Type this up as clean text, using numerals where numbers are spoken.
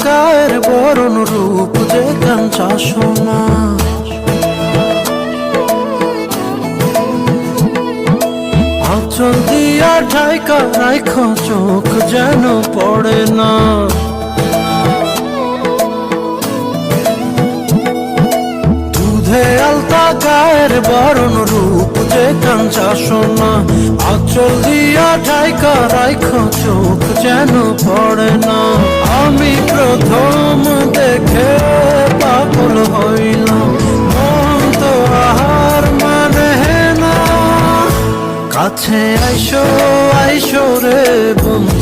গায়ের বরণ রূপ যে কাঞ্চা সোনা। আঁচল দিয়া ঢাইকা রাইখো চোখ যেন পড়ে না। দুধে আলতা গায়ের বরণ রূপ যে কাঞ্চা সোনা। আঁচল দিয়া ঢাইকা রাইখো চোখ যেন পড়ে না। আমি প্রথম দেখে পাগল হইলাম, মন তো আহার মানে না। কাছে আইসো আইসো রে বন্ধু,